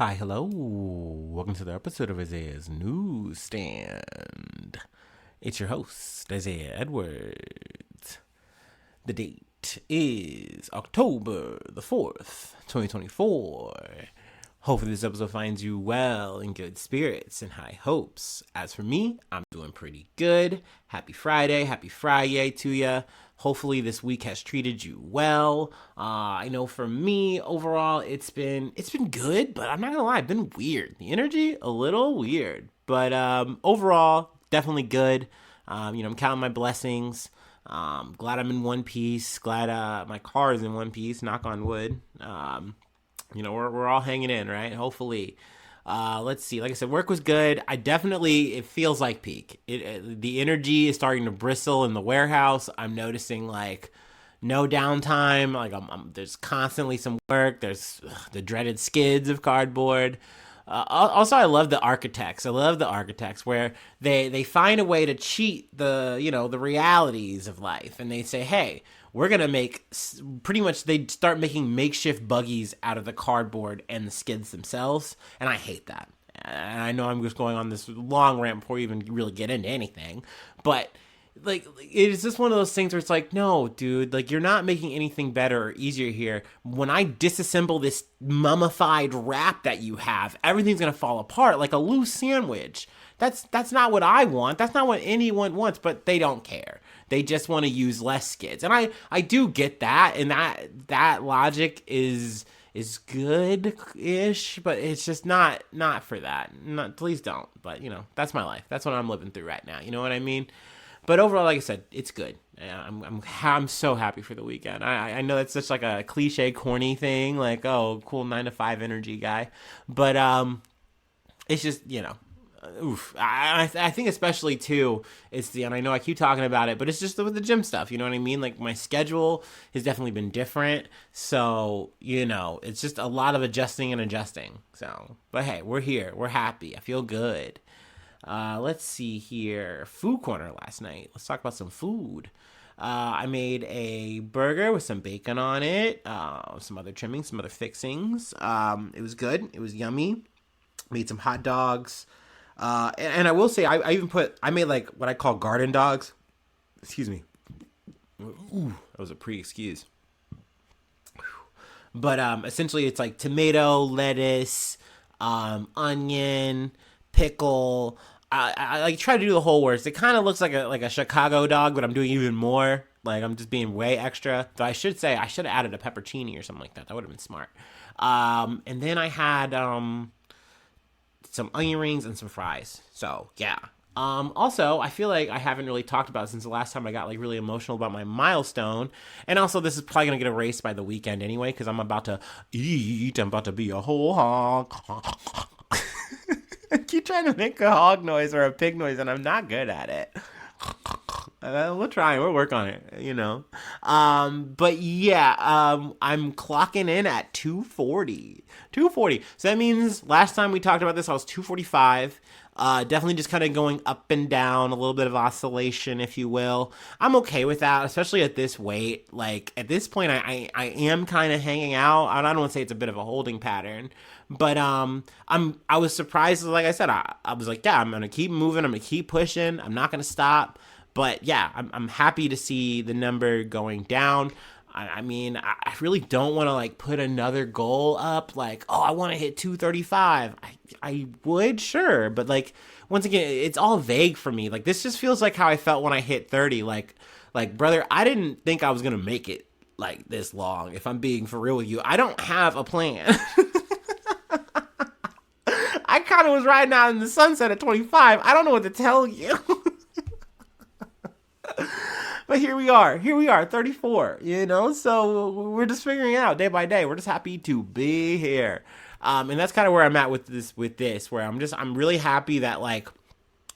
Hi, hello. Welcome to the episode of Isaiah's Newsstand. It's your host, Isaiah Edwards. The date is October the 4th, 2024. Hopefully this episode finds you well, in good spirits, and high hopes. As for me, I'm doing pretty good. Happy Friday to ya. Hopefully this week has treated you well. I know for me, overall, it's been good, but I'm not gonna lie, it's been weird. The energy, a little weird. But overall, definitely good. I'm counting my blessings. Glad I'm in one piece. Glad my car is in one piece. Knock on wood. We're all hanging in, right? Hopefully. Let's see. Like I said, work was good. It feels like peak. The energy is starting to bristle in the warehouse. I'm noticing like no downtime. Like there's constantly some work. There's the dreaded skids of cardboard. Also, I love the architects. Where they find a way to cheat the realities of life, and they say, hey, we're gonna make pretty much. They start making makeshift buggies out of the cardboard and the skids themselves, and I hate that. And I know I'm just going on this long rant before we even really get into anything, but like it's just one of those things where it's like, no, dude, like you're not making anything better or easier here. When I disassemble this mummified wrap that you have, everything's gonna fall apart like a loose sandwich. That's not what I want. That's not what anyone wants, but they don't care. They just want to use less skids. And I do get that, and that logic is good-ish, but it's just not for that. Please don't. But, that's my life. That's what I'm living through right now. You know what I mean? But overall, like I said, it's good. I'm so happy for the weekend. I know that's such like a cliche, corny thing, like, oh, cool 9 to 5 energy guy. But it's just, oof. I think especially too, and I know I keep talking about it, but it's just with the gym stuff, you know what I mean? Like my schedule has definitely been different. So, it's just a lot of adjusting. So, but hey, we're here. We're happy. I feel good. Let's see here. Food corner last night. Let's talk about some food. I made a burger with some bacon on it, some other trimmings, some other fixings. It was good. It was yummy. Made some hot dogs. And I will say, I made like what I call garden dogs. Excuse me. Ooh, that was a pre-excuse. But essentially, it's like tomato, lettuce, onion, pickle. I like try to do the whole works. It kind of looks like a Chicago dog, but I'm doing even more. Like I'm just being way extra. Though I should say I should have added a pepperoni or something like that. That would have been smart. And then I had some onion rings and some fries. So yeah. Also, I feel like I haven't really talked about it since the last time I got like really emotional about my milestone. And also, this is probably gonna get erased by the weekend anyway because I'm about to eat. I'm about to be a whole hog. I keep trying to make a hog noise or a pig noise, and I'm not good at it. We'll try. We'll work on it, But yeah, I'm clocking in at 240. 240. So that means last time we talked about this, I was 245. Definitely just kind of going up and down, a little bit of oscillation, if you will. I'm okay with that, especially at this weight. Like, at this point, I am kind of hanging out. I don't want to say it's a bit of a holding pattern. But I was surprised, like I said, I was like, yeah, I'm going to keep moving. I'm going to keep pushing. I'm not going to stop. But yeah, I'm happy to see the number going down. I mean, I really don't want to like put another goal up. Like, oh, I want to hit 235. I would, sure, but like once again, it's all vague for me. Like this just feels like how I felt when I hit 30. Like brother, I didn't think I was gonna make it like this long. If I'm being for real with you, I don't have a plan. I kind of was riding out in the sunset at 25. I don't know what to tell you. But here we are, 34, so we're just figuring it out day by day. We're just happy to be here. And that's kind of where I'm at with this, where I'm really happy that like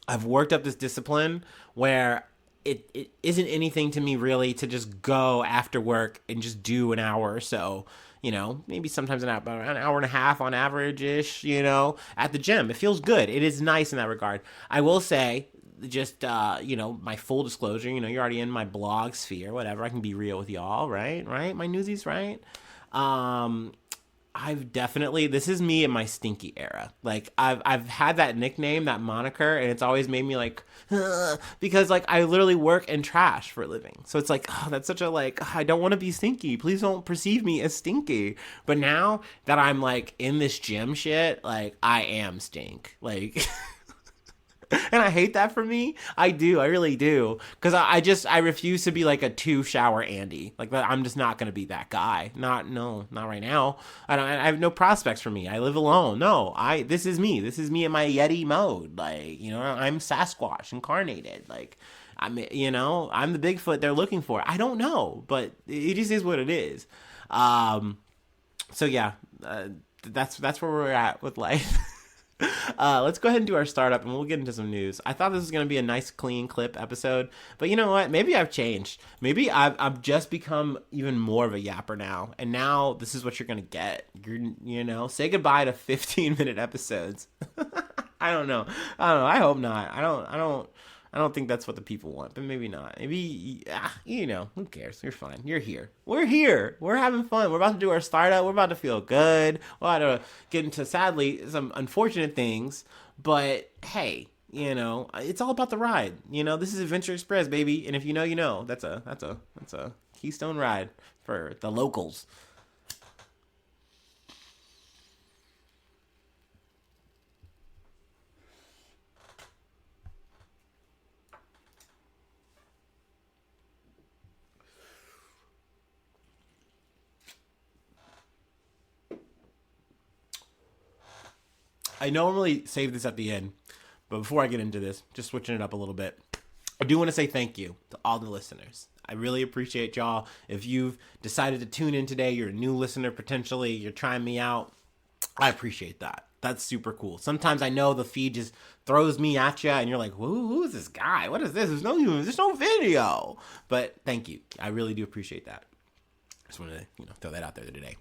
I've worked up this discipline where it isn't anything to me really to just go after work and just do an hour or so, maybe sometimes about an hour and a half on average-ish, at the gym. It feels good. It is nice in that regard. I will say, just my full disclosure, you're already in my blog sphere, whatever. I can be real with y'all, right? My newsies, right? I've definitely, this is me in my stinky era. Like I've had that nickname, that moniker, and it's always made me like, because like I literally work in trash for a living. So it's like, oh, that's such a like, I don't want to be stinky. Please don't perceive me as stinky. But now that I'm like in this gym shit, like I am stink. Like, and I hate that for me. I do. I really do. Because I refuse to be like a 2-shower Andy. Like, I'm just not going to be that guy. Not right now. I have no prospects for me. I live alone. No, this is me. This is me in my Yeti mode. Like, I'm Sasquatch incarnated. Like, I'm the Bigfoot they're looking for. I don't know, but it just is what it is. So yeah, that's where we're at with life. Let's go ahead and do our startup and we'll get into some news. I thought this was going to be a nice clean clip episode, but you know what? Maybe I've changed. Maybe I've just become even more of a yapper now. And now this is what you're going to get. Say goodbye to 15-minute episodes. I don't know. I hope not. I don't think that's what the people want, but maybe not. Maybe, who cares? You're fine. You're here. We're here. We're having fun. We're about to do our startup. We're about to feel good. We're about to get into, sadly, some unfortunate things. But, hey, it's all about the ride. This is Adventure Express, baby. And if you know, you know. That's a Keystone ride for the locals. I normally save this at the end, but before I get into this, just switching it up a little bit, I do want to say thank you to all the listeners. I really appreciate y'all. If you've decided to tune in today, you're a new listener potentially, you're trying me out, I appreciate that. That's super cool. Sometimes I know the feed just throws me at you and you're like, who is this guy? What is this? There's no video. But thank you. I really do appreciate that. Just wanted to throw that out there today.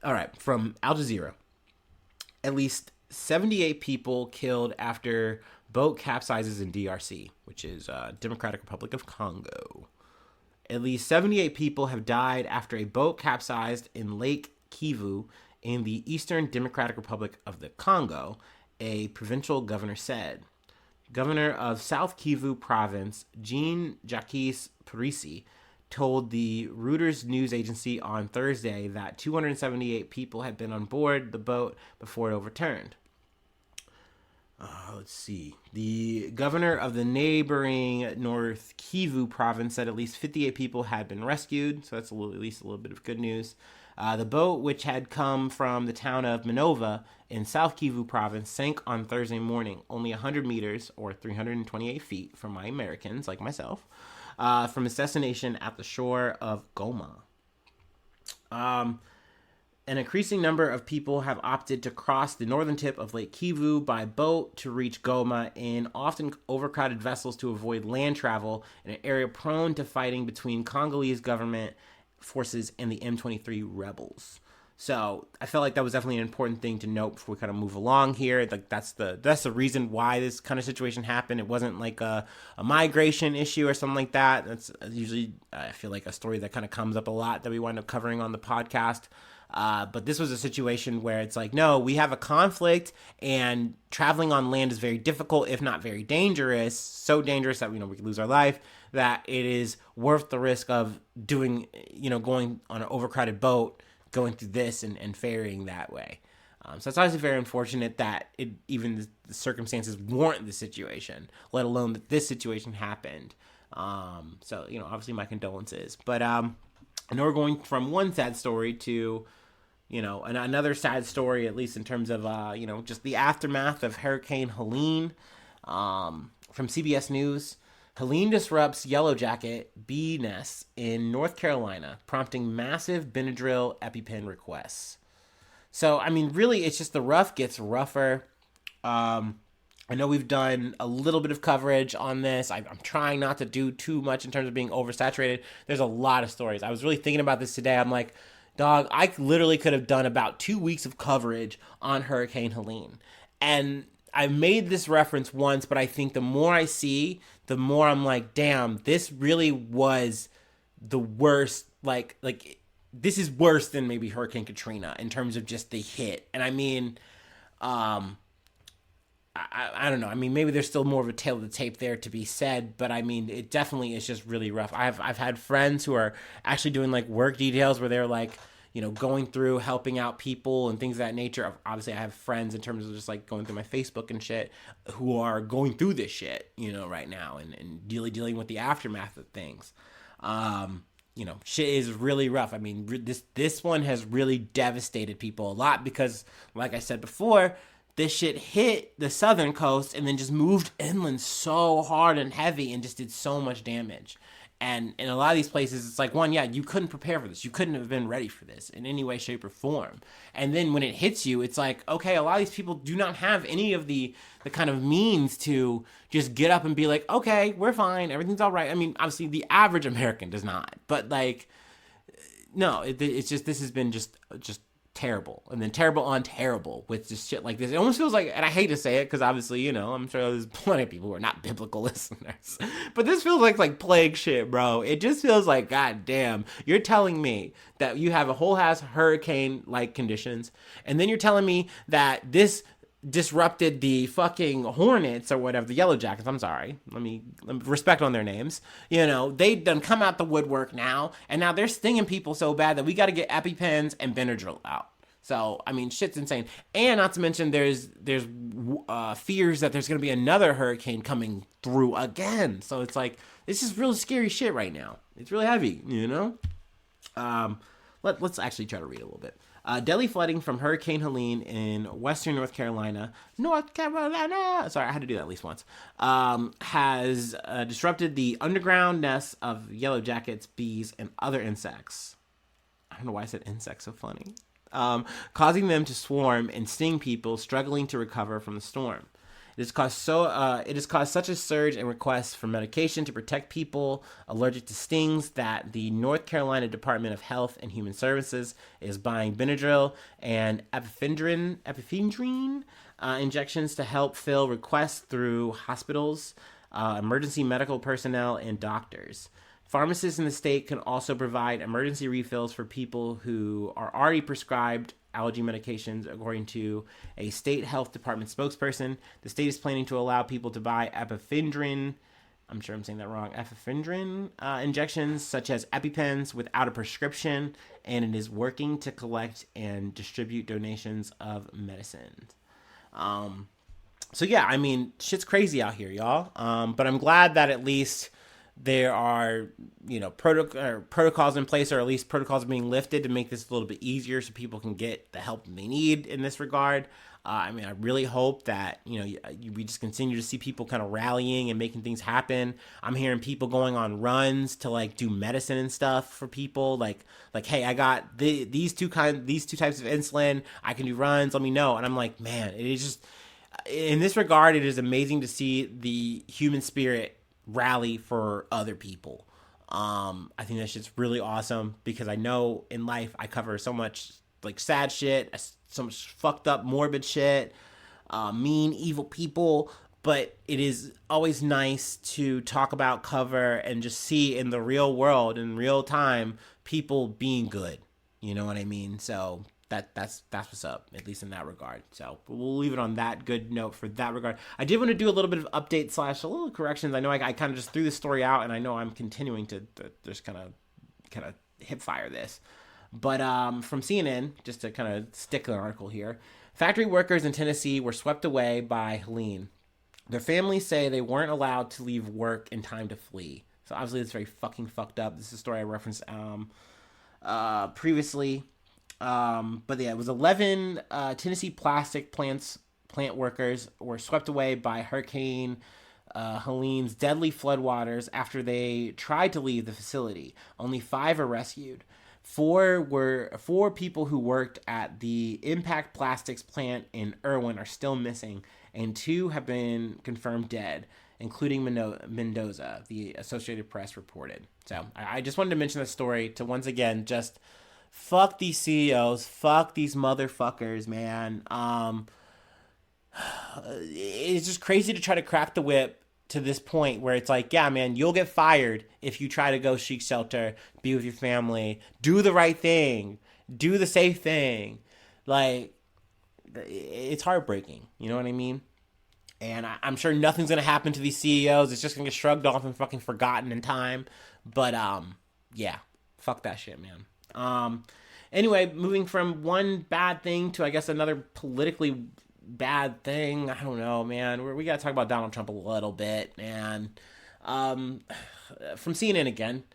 All right, from Al Jazeera. At least 78 people killed after boat capsizes in DRC, which is Democratic Republic of Congo. At least 78 people have died after a boat capsized in Lake Kivu in the Eastern Democratic Republic of the Congo, a provincial governor said. Governor of South Kivu Province, Jean-Jacques Parisi, told the Reuters news agency on Thursday that 278 people had been on board the boat before it overturned. Let's see. The governor of the neighboring North Kivu province said at least 58 people had been rescued, so that's at least a little bit of good news. The boat, which had come from the town of Minova in South Kivu province, sank on Thursday morning, only 100 meters or 328 feet for my Americans like myself, from its destination at the shore of Goma. An increasing number of people have opted to cross the northern tip of Lake Kivu by boat to reach Goma in often overcrowded vessels to avoid land travel in an area prone to fighting between Congolese government forces and the M23 rebels. So I felt like that was definitely an important thing to note before we kind of move along here. Like that's the reason why this kind of situation happened. It wasn't like a migration issue or something like that. That's usually, I feel like, a story that kind of comes up a lot that we wind up covering on the podcast. But this was a situation where it's like, no, we have a conflict and traveling on land is very difficult, if not very dangerous, so dangerous that, we could lose our life, that it is worth the risk of doing, going on an overcrowded boat, going through this and ferrying that way. So it's obviously very unfortunate that even the circumstances warrant the situation, let alone that this situation happened. So, obviously my condolences. But I know we're going from one sad story to, another sad story, at least in terms of, just the aftermath of Hurricane Helene. From CBS News, Helene disrupts yellow jacket bee nests in North Carolina, prompting massive Benadryl EpiPen requests. So, really, it's just the rough gets rougher. I know we've done a little bit of coverage on this. I'm trying not to do too much in terms of being oversaturated. There's a lot of stories. I was really thinking about this today. I'm like, dog, I literally could have done about 2 weeks of coverage on Hurricane Helene. And I made this reference once, but I think the more I see, the more I'm like, damn, this really was the worst, like this is worse than maybe Hurricane Katrina in terms of just the hit. And I mean, um, I don't know. I mean, maybe there's still more of a tail of the tape there to be said, but I mean, it definitely is just really rough. I've had friends who are actually doing like work details where they're like, going through helping out people and things of that nature. Obviously, I have friends in terms of just like going through my Facebook and shit who are going through this shit, right now and dealing with the aftermath of things. Shit is really rough. I mean, this one has really devastated people a lot because, like I said before, this shit hit the southern coast and then just moved inland so hard and heavy and just did so much damage. And in a lot of these places, it's like, one, yeah, you couldn't prepare for this. You couldn't have been ready for this in any way, shape, or form. And then when it hits you, it's like, okay, a lot of these people do not have any of the kind of means to just get up and be like, okay, we're fine. Everything's all right. I mean, obviously, the average American does not. But, like, no, it's just, this has been just terrible, and then terrible on terrible with just shit like this. It almost feels like, and I hate to say it because obviously, I'm sure there's plenty of people who are not biblical listeners, but this feels like plague shit, bro. It just feels like, god damn, you're telling me that you have a whole ass hurricane like conditions, and then you're telling me that this disrupted the fucking Hornets or whatever, the Yellow Jackets, I'm sorry, let me respect on their names, they done come out the woodwork now, and now they're stinging people so bad that we got to get EpiPens and Benadryl out. So, I mean, shit's insane. And not to mention, there's fears that there's going to be another hurricane coming through again. So it's like, this is really scary shit right now. It's really heavy, Let's actually try to read a little bit. Deadly flooding from Hurricane Helene in western North Carolina. Sorry, I had to do that at least once. Has disrupted the underground nests of yellow jackets, bees, and other insects. I don't know why I said insects so funny. Causing them to swarm and sting people struggling to recover from the storm. It has caused such a surge in requests for medication to protect people allergic to stings that the North Carolina Department of Health and Human Services is buying Benadryl and epinephrine injections to help fill requests through hospitals, emergency medical personnel, and doctors. Pharmacists in the state can also provide emergency refills for people who are already prescribed allergy medications, according to a state health department spokesperson. The state is planning to allow people to buy epinephrine, I'm sure I'm saying that wrong, epinephrine injections such as EpiPens without a prescription, and it is working to collect and distribute donations of medicines. So yeah, I mean, shit's crazy out here, y'all. But I'm glad that at least there are, protocols in place, or at least protocols being lifted to make this a little bit easier so people can get the help they need in this regard. I mean, I really hope that, we just continue to see people kind of rallying and making things happen. I'm hearing people going on runs to like do medicine and stuff for people. Like, hey, I got these two types of insulin. I can do runs. Let me know. And I'm like, man, it is just, in this regard, it is amazing to see the human spirit rally for other people. I think that shit's really awesome because I know in life I cover so much like sad shit, so much fucked up morbid shit, mean evil people, but it is always nice to talk about, cover, and just see in the real world, in real time, people being good. You know what I mean? So that's what's up, at least in that regard. So we'll leave it on that good note for that regard. I did want to do a little bit of update / a little corrections. I know I kind of just threw this story out, and I know I'm continuing to just kind of hip fire this. But from CNN, just to kind of stick an article here, factory workers in Tennessee were swept away by Helene. Their families say they weren't allowed to leave work in time to flee. So obviously it's very fucking fucked up. This is a story I referenced previously. But yeah, it was 11 Tennessee plastic plant workers were swept away by Hurricane Helene's deadly floodwaters after they tried to leave the facility. Only 5 are rescued. 4 people who worked at the Impact Plastics plant in Irwin are still missing, and 2 have been confirmed dead, including Mendoza, the Associated Press reported. So I just wanted to mention this story to once again just fuck these CEOs, fuck these motherfuckers, man. It's just crazy to try to crack the whip to this point where it's like, yeah, man, you'll get fired if you try to go seek shelter, be with your family, do the right thing, do the safe thing. Like, it's heartbreaking. You know what I mean? And I'm sure nothing's gonna happen to these CEOs. It's just gonna get shrugged off and fucking forgotten in time. But yeah, fuck that shit, man. Anyway, moving from one bad thing to, I guess, another politically bad thing. I don't know, man. We gotta talk about Donald Trump a little bit, man. From CNN again.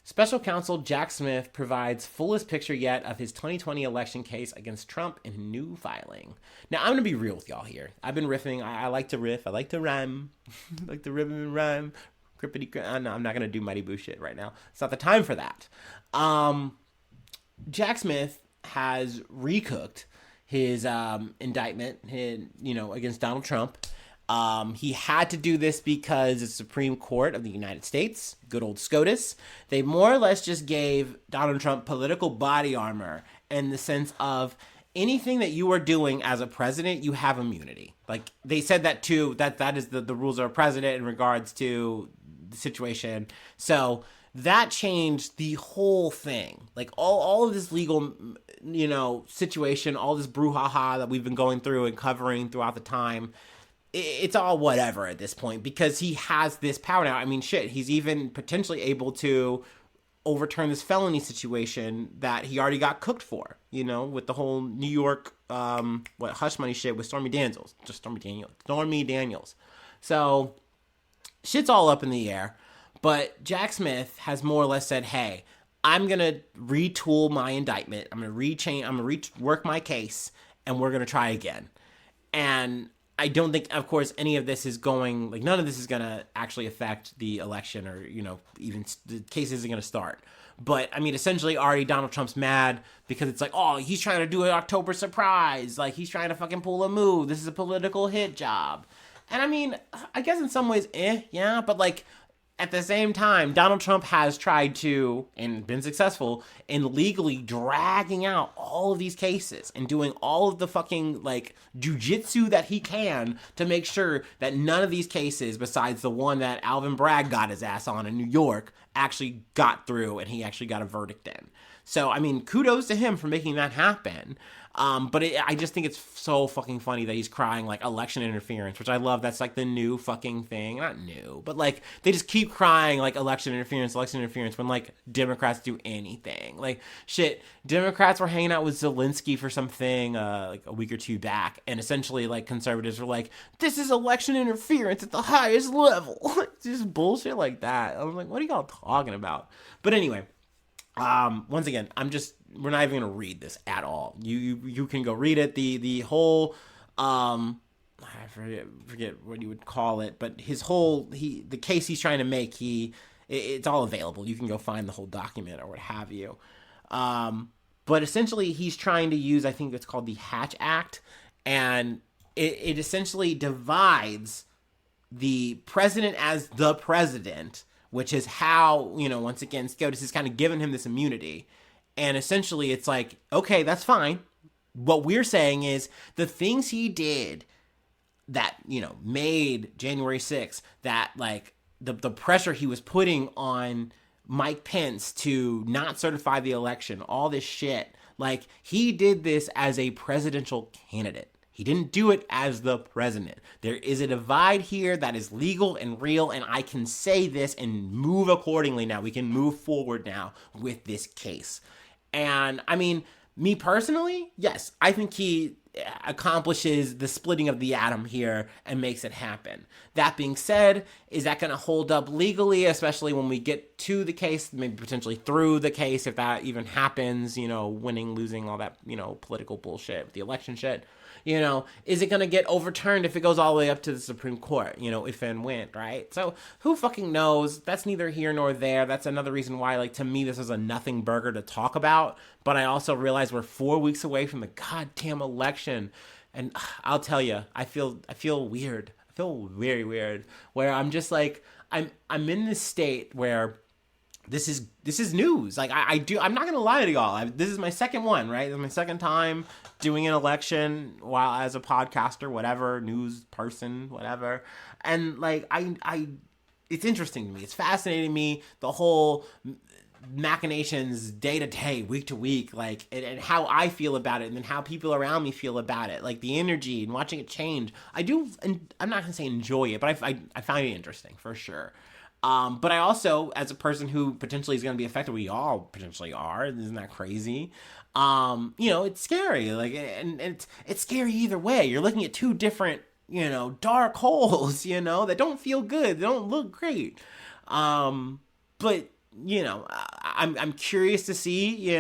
Special counsel Jack Smith provides fullest picture yet of his 2020 election case against Trump in a new filing. Now, I'm going to be real with y'all here. I've been riffing. I like to riff. I like to rhyme. I like to riff and rhyme. Crippity. No, I'm not going to do Mighty Boo shit right now. It's not the time for that. Jack Smith has recooked his indictment, against Donald Trump. He had to do this because the Supreme Court of the United States, good old SCOTUS, they more or less just gave Donald Trump political body armor in the sense of anything that you are doing as a president, you have immunity. Like, they said that too, that is the rules of a president in regards to the situation. So that changed the whole thing. Like, all of this legal, situation, all this brouhaha that we've been going through and covering throughout the time, it's all whatever at this point because he has this power now. I mean, shit, he's even potentially able to overturn this felony situation that he already got cooked for, with the whole New York, hush money shit with Stormy Daniels. Stormy Daniels. So, shit's all up in the air. But Jack Smith has more or less said, hey, I'm going to retool my indictment. I'm going to rework my case, and we're going to try again. And I don't think, of course, any of this is going, like, none of this is going to actually affect the election or, even the case isn't going to start. But, I mean, essentially already Donald Trump's mad because it's like, oh, he's trying to do an October surprise. Like, he's trying to fucking pull a move. This is a political hit job. And, I mean, I guess in some ways, yeah, but, like, at the same time, Donald Trump has tried to, and been successful, in legally dragging out all of these cases and doing all of the fucking, like, jujitsu that he can to make sure that none of these cases, besides the one that Alvin Bragg got his ass on in New York, actually got through and he actually got a verdict in. So, I mean, kudos to him for making that happen. But I just think it's so fucking funny that he's crying, like, election interference, which I love. That's, like, the new fucking thing. Not new, but, like, they just keep crying, like, election interference, when, like, Democrats do anything. Like, shit, Democrats were hanging out with Zelensky for something, like, a week or two back, and essentially, like, conservatives were like, this is election interference at the highest level. Just bullshit like that. I'm like, what are y'all talking about? But anyway, once again, we're not even gonna read this at all. You can go read it. The whole I forget what you would call it, but the case he's trying to make, it's all available. You can go find the whole document or what have you. But essentially he's trying to use, I think it's called the Hatch Act, and it essentially divides the president as the president, which is how, once again, SCOTUS has kind of given him this immunity. And essentially it's like, okay, that's fine. What we're saying is the things he did that, made January 6th, that, like, the pressure he was putting on Mike Pence to not certify the election, all this shit, like, he did this as a presidential candidate. He didn't do it as the president. There is a divide here that is legal and real, and I can say this and move accordingly now. We can move forward now with this case. And, I mean, me personally, yes, I think he accomplishes the splitting of the atom here and makes it happen. That being said, is that going to hold up legally, especially when we get to the case, maybe potentially through the case, if that even happens, winning, losing, all that, political bullshit, the election shit. Is it going to get overturned if it goes all the way up to the Supreme Court, if and when, right? So who fucking knows? That's neither here nor there. That's another reason why, like, to me, this is a nothing burger to talk about. But I also realize we're 4 weeks away from the goddamn election. And I'll tell you, I feel weird. I feel very weird, where I'm just like, I'm in this state where this is news. Like I'm not gonna lie to y'all. This is my second one, right? This is my second time doing an election while as a podcaster, whatever, news person, whatever. And like it's interesting to me. It's fascinating to me, the whole machinations day to day, week to week, like and how I feel about it, and then how people around me feel about it, like the energy and watching it change. And I'm not gonna say enjoy it, but I find it interesting for sure. But I also, as a person who potentially is going to be affected, we all potentially are. Isn't that crazy? It's scary. Like, and it's scary either way. You're looking at two different, dark holes, that don't feel good. They don't look great. But I'm curious to see,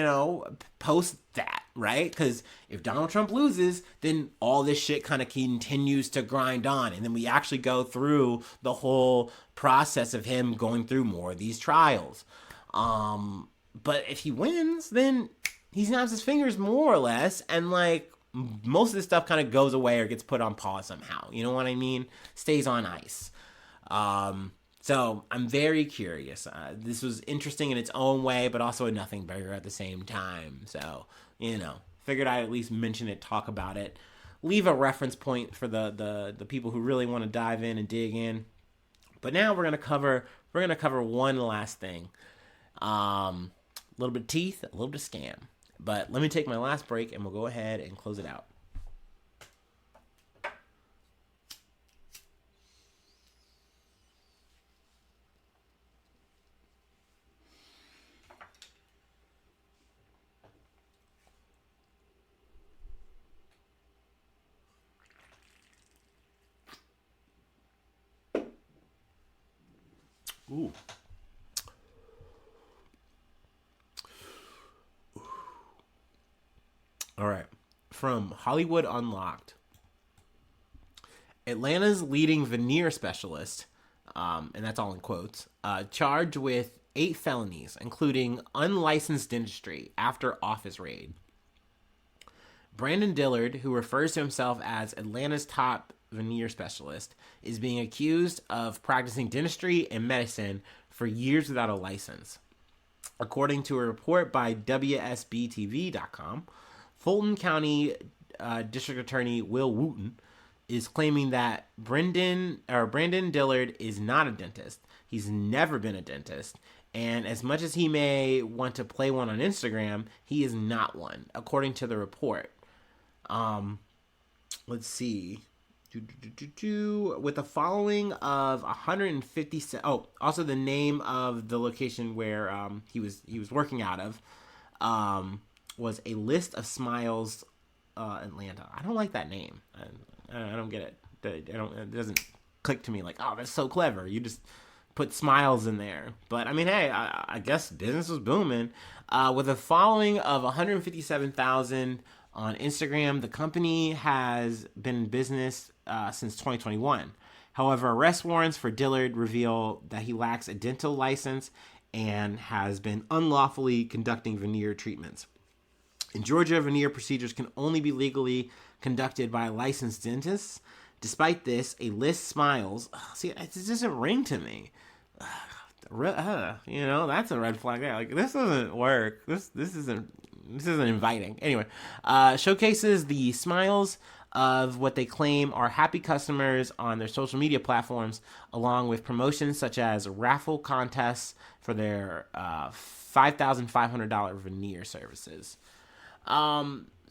post that, right? Because if Donald Trump loses, then all this shit kind of continues to grind on. And then we actually go through the whole process of him going through more of these trials. But if he wins, then he snaps his fingers more or less. And like most of this stuff kind of goes away or gets put on pause somehow. You know what I mean? Stays on ice. So I'm very curious. This was interesting in its own way, but also a nothing burger at the same time. So, figured I'd at least mention it, talk about it, leave a reference point for the people who really want to dive in and dig in. But now we're gonna cover one last thing. A little bit of teeth, a little bit of scam. But let me take my last break and we'll go ahead and close it out. Ooh. All right. From Hollywood Unlocked. Atlanta's leading veneer specialist, and that's all in quotes, charged with 8 felonies, including unlicensed dentistry after office raid. Brandon Dillard, who refers to himself as Atlanta's top veneer specialist, is being accused of practicing dentistry and medicine for years without a license. According to a report by WSBTV.com, Fulton County District Attorney Will Wooten is claiming that Brandon Dillard is not a dentist. He's never been a dentist. And as much as he may want to play one on Instagram, he is not one, according to the report. Let's see. With a following of 157. Oh, also the name of the location where he was working out of was A List of Smiles, Atlanta. I don't like that name. I don't get it. It doesn't click to me like, oh, that's so clever. You just put smiles in there. But I mean, hey, I guess business was booming. With a following of 157,000 on Instagram, the company has been in business since 2021. However, arrest warrants for Dillard reveal that he lacks a dental license and has been unlawfully conducting veneer treatments. In Georgia, veneer procedures can only be legally conducted by licensed dentists. Despite this, A List Smiles. See, it just doesn't ring to me. That's a red flag there. Like, this doesn't work. This isn't inviting. Anyway, showcases the smiles of what they claim are happy customers on their social media platforms, along with promotions such as raffle contests for their $5,500 veneer services.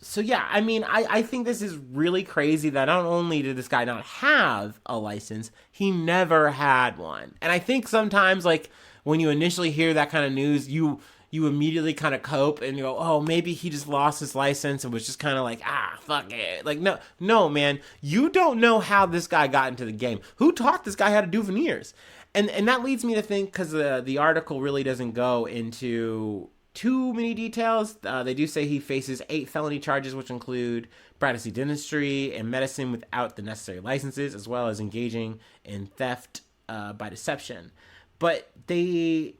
So yeah, I mean, I think this is really crazy that not only did this guy not have a license, he never had one. And I think sometimes, like, when you initially hear that kind of news, you immediately kind of cope and you go, oh, maybe he just lost his license and was just kind of like, fuck it. Like, no, man, you don't know how this guy got into the game. Who taught this guy how to do veneers? And that leads me to think, because the article really doesn't go into too many details. They do say he faces 8 felony charges, which include practicing dentistry and medicine without the necessary licenses, as well as engaging in theft by deception. But they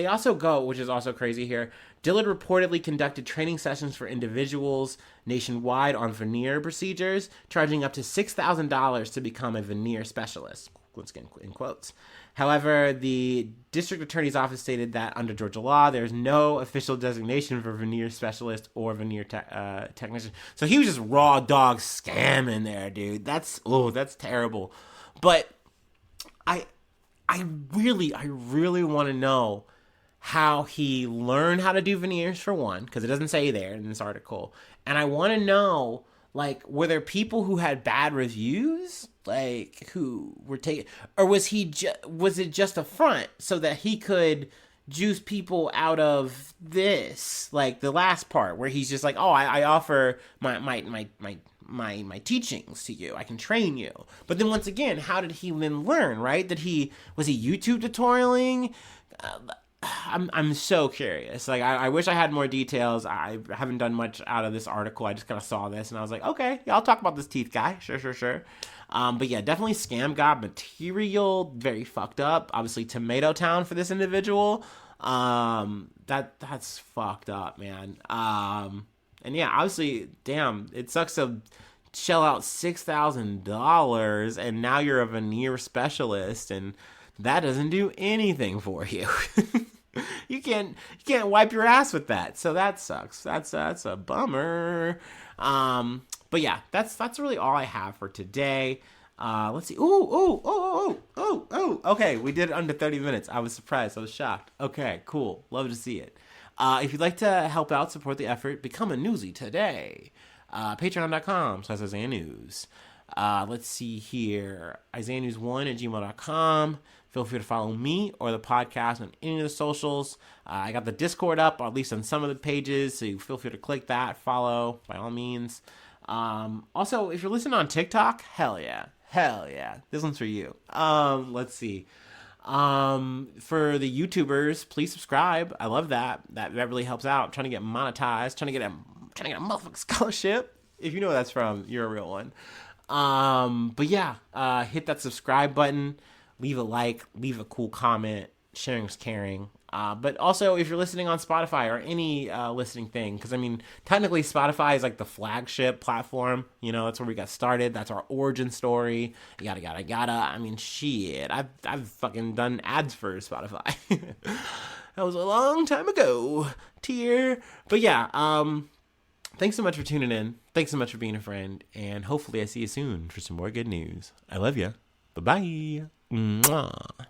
also go, which is also crazy here, Dillard reportedly conducted training sessions for individuals nationwide on veneer procedures, charging up to $6,000 to become a veneer specialist. once again in quotes. However, the district attorney's office stated that under Georgia law, there's no official designation for veneer specialist or veneer technician. So he was just raw dog scamming there, dude. That's terrible. But I really want to know how he learned how to do veneers, for one, because it doesn't say there in this article. And I want to know, like, were there people who had bad reviews, like, who were taking, or was it just a front so that he could juice people out of this, like the last part where he's just like, oh, I offer my teachings to you, I can train you. But then once again, how did he then learn, right? Was he YouTube tutorialing? I'm so curious. Like, I wish I had more details. I haven't done much out of this article. I just kind of saw this and I was like, okay, yeah, I'll talk about this teeth guy. Sure. But yeah, definitely scam god material. Very fucked up. Obviously, Tomato Town for this individual. That's fucked up, man. And yeah, obviously, damn, it sucks to shell out $6,000 and now you're a veneer specialist and that doesn't do anything for you. You can't wipe your ass with that. So that sucks. That's a bummer. But yeah, that's really all I have for today. Let's see. Okay, we did it under 30 minutes. I was surprised. I was shocked. Okay, cool. Love to see it. If you'd like to help out, support the effort, become a newsie today. Patreon.com/Isaiah News. Let's see here. IsaiahNews1@gmail.com. Feel free to follow me or the podcast on any of the socials. I got the Discord up, or at least on some of the pages, so you feel free to click that, follow, by all means. Also, if you're listening on TikTok, hell yeah. This one's for you. Let's see. For the YouTubers, please subscribe. I love that. That really helps out. I'm trying to get monetized, trying to get a motherfucking scholarship. If you know where that's from, you're a real one. But yeah, hit that subscribe button, leave a like, leave a cool comment. Sharing is caring. But also, if you're listening on Spotify or any listening thing, because I mean, technically Spotify is like the flagship platform. You know, that's where we got started. That's our origin story. Yada. I mean, shit. I've fucking done ads for Spotify. That was a long time ago. But yeah, thanks so much for tuning in. Thanks so much for being a friend. And hopefully I see you soon for some more good news. I love you. Bye-bye. Mwah.